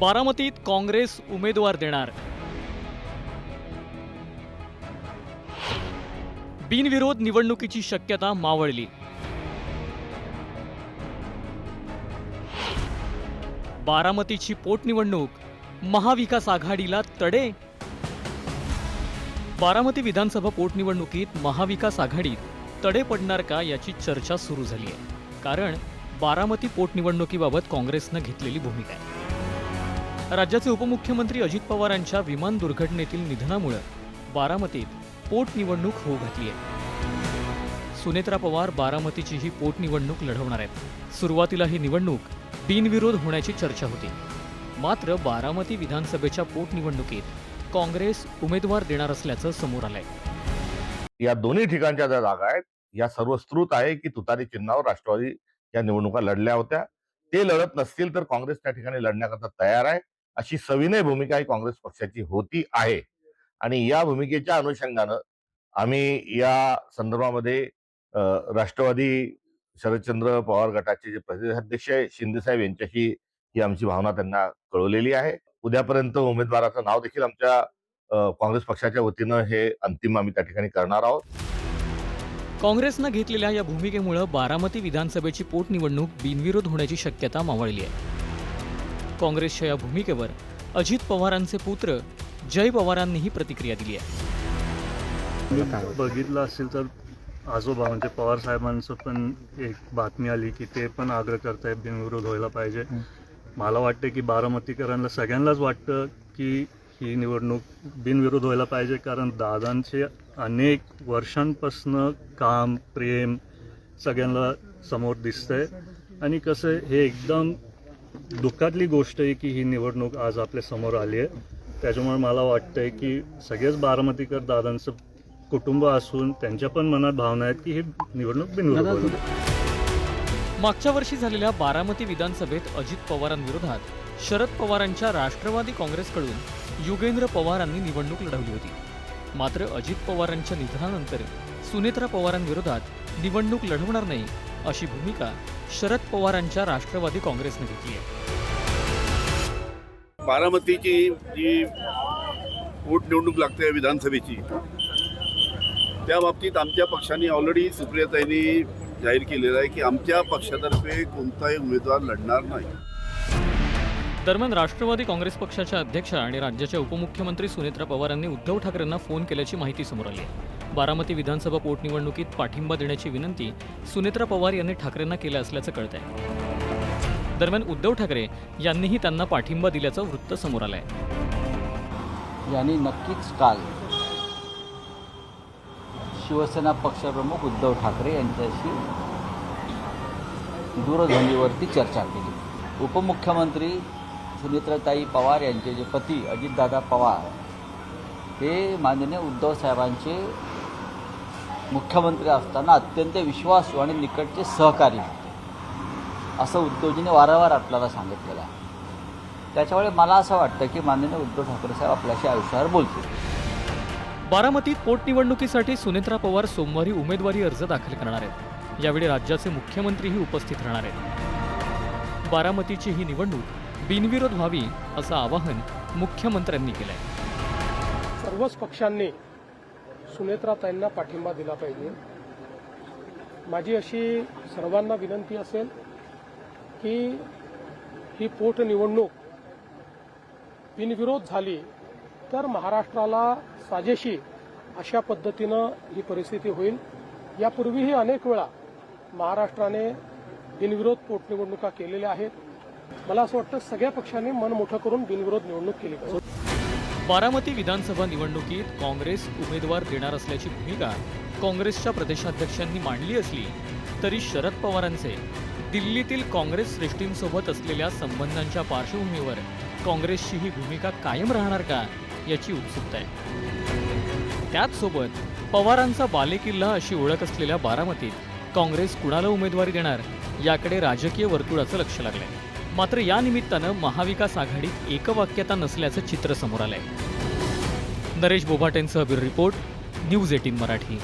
बारामतीत काँग्रेस उमेदवार देणार. बिनविरोध निवडणुकीची शक्यता मावळली. बारामतीची पोटनिवडणूक, महाविकास आघाडीला तडे. बारामती विधानसभा पोटनिवडणुकीत महाविकास आघाडीत तडे पडणार का याची चर्चा सुरू झाली आहे. कारण बारामती पोटनिवडणुकीबाबत काँग्रेसनं घेतलेली भूमिका आहे. राज्याचे उपमुख्यमंत्री अजित पवारांच्या विमान दुर्घटनेतील निधनामुळे बारामतीत पोटनिवडणूक होऊ घातली आहे. सुनेत्रा पवार बारामतीची ही पोटनिवडणूक लढवणार आहेत. सुरुवातीला ही निवडणूक बिनविरोध होण्याची चर्चा होती. मात्र बारामती विधानसभेच्या पोटनिवडणुकीत काँग्रेस उमेदवार देणार असल्याचं समोर आलंय. या दोन्ही ठिकाणच्या ज्या जागा आहेत या सर्वस्कृत आहे की तुतारी चिन्हावर राष्ट्रवादी या निवडणुका लढल्या होत्या. ते लढत नसतील तर काँग्रेस त्या ठिकाणी लढण्याकरता तयार आहे, अशी सविनय भूमिका ही काँग्रेस पक्षाची होती आहे. आणि या भूमिकेच्या अनुषंगानं आम्ही या संदर्भामध्ये राष्ट्रवादी शरदचंद्र पवार गटाचे जे प्रदेशाध्यक्ष शिंदेसाहेब यांच्याशी ही आमची भावना त्यांना कळवलेली आहे. उद्यापर्यंत उमेदवाराचं नाव देखील आमच्या काँग्रेस पक्षाच्या वतीनं हे अंतिम आम्ही त्या ठिकाणी करणार आहोत. काँग्रेसनं घेतलेल्या या भूमिकेमुळे बारामती विधानसभेची पोटनिवडणूक बिनविरोध होण्याची शक्यता मावळली आहे. काँग्रेसच्या या भूमिकेवर अजित पवारांचे पुत्र जय पवारांनीही प्रतिक्रिया दिली आहे. बघितलं असेल तर आजोबा म्हणजे पवार साहेबांचं पण एक बातमी आली की ते पण आग्रह करतायत बिनविरोध व्हायला पाहिजे. मला वाटतं की बारामतीकरांना सगळ्यांनाच वाटतं की ही निवडणूक बिनविरोध व्हायला पाहिजे. कारण दादांचे अनेक वर्षांपासून काम प्रेम सगळ्यांना समोर दिसतंय. आणि कसं हे एकदम दुःखातली गोष्ट आहे की ही निवडणूक आज आपल्या समोर आली आहे. त्याच्यामुळे मला वाटतंय की सगळेच बारामतीकर दादांचं कुटुंब असून त्यांच्या पण मनात भावना आहेत की ही निवडणूक बिनविरोध होईल. मागच्या वर्षी झालेल्या बारामती विधानसभेत अजित पवारांविरोधात शरद पवारांच्या राष्ट्रवादी काँग्रेसकडून युगेंद्र पवारांनी निवडणूक लढवली होती. मात्र अजित पवारांच्या निधनानंतर सुनेत्रा पवारांविरोधात निवडणूक लढवणार नाही अशी भूमिका शरद पवारांच्या राष्ट्रवादी काँग्रेसने घेतली आहे. बारामतीची जी पोटनिवडणूक लागते विधानसभेची, त्या बाबतीत आमच्या पक्षाने ऑलरेडी सुप्रियाताईंनी जाहीर केलेलं आहे की आमच्या पक्षातर्फे कोणताही उमेदवार लढणार नाही. दरम्यान राष्ट्रवादी काँग्रेस पक्षाच्या अध्यक्षा आणि राज्याच्या उपमुख्यमंत्री सुनेत्रा पवारांनी उद्धव ठाकरेंना फोन केल्याची माहिती समोर आली आहे. बारामती विधानसभा पोटनिवडणुकीत पाठिंबा देण्याची विनंती सुनेत्रा पवार यांनी ठाकरेंना केलं असल्याचं कळत आहे. दरम्यान उद्धव ठाकरे यांनीही त्यांना पाठिंबा दिल्याचं वृत्त समोर आलंय. यांनी नक्कीच काल शिवसेना पक्षप्रमुख उद्धव ठाकरे यांच्याशी दूरध्वनीवरती चर्चा केली. उपमुख्यमंत्री सुनेत्राताई पवार यांचे जे पती अजितदादा पवार हे माननीय उद्धव साहेबांचे मुख्यमंत्री असताना अत्यंत विश्वासू आणि निकटचे सहकारी असं उद्धवजीने वारंवार आपल्याला सांगितलेलं आहे. त्याच्यामुळे मला असं वाटतं की माननीय उद्धव ठाकरे साहेब आपल्याशी आयुष्यावर बोलतील. बारामतीत पोटनिवडणुकीसाठी सुनेत्रा पवार सोमवारी उमेदवारी अर्ज दाखल करणार आहेत. यावेळी राज्याचे मुख्यमंत्रीही उपस्थित राहणार आहेत. बारामतीची ही निवडणूक बिनविरोध व्हावी असं आवाहन मुख्यमंत्र्यांनी केलंय. सर्वच पक्षांनी सुनेत्राताईंना पाठिंबा दिला पाहिजे. माझी अशी सर्वांना विनंती असेल की ही पोटनिवडणूक बिनविरोध झाली तर महाराष्ट्राला साजेशी अशा पद्धतीनं ही परिस्थिती होईल. यापूर्वीही अनेक वेळा महाराष्ट्राने बिनविरोध पोटनिवडणुका केलेल्या आहेत. मला असं वाटतं सगळ्या पक्षांनी मन मोठं करून बिनविरोध निवडणूक केली पाहिजे. बारामती विधानसभा निवडणुकीत काँग्रेस उमेदवार देणार असल्याची भूमिका काँग्रेसच्या प्रदेशाध्यक्षांनी मांडली असली तरी शरद पवारांचे दिल्लीतील काँग्रेस श्रेष्ठींसोबत असलेल्या संबंधांच्या पार्श्वभूमीवर काँग्रेसची ही भूमिका कायम राहणार का याची उत्सुकता आहे. त्याचसोबत पवारांचा बालेकिल्ला अशी ओळख असलेल्या बारामतीत काँग्रेस कुणाला उमेदवारी देणार याकडे राजकीय वर्तुळाचं लक्ष लागलंय. मात्र या निमित्तानं महाविकास आघाडीत एकवाक्यता नसल्याचं चित्र समोर आलंय. नरेश बोभाटेंसह ब्युरो रिपोर्ट, न्यूज 18 मराठी.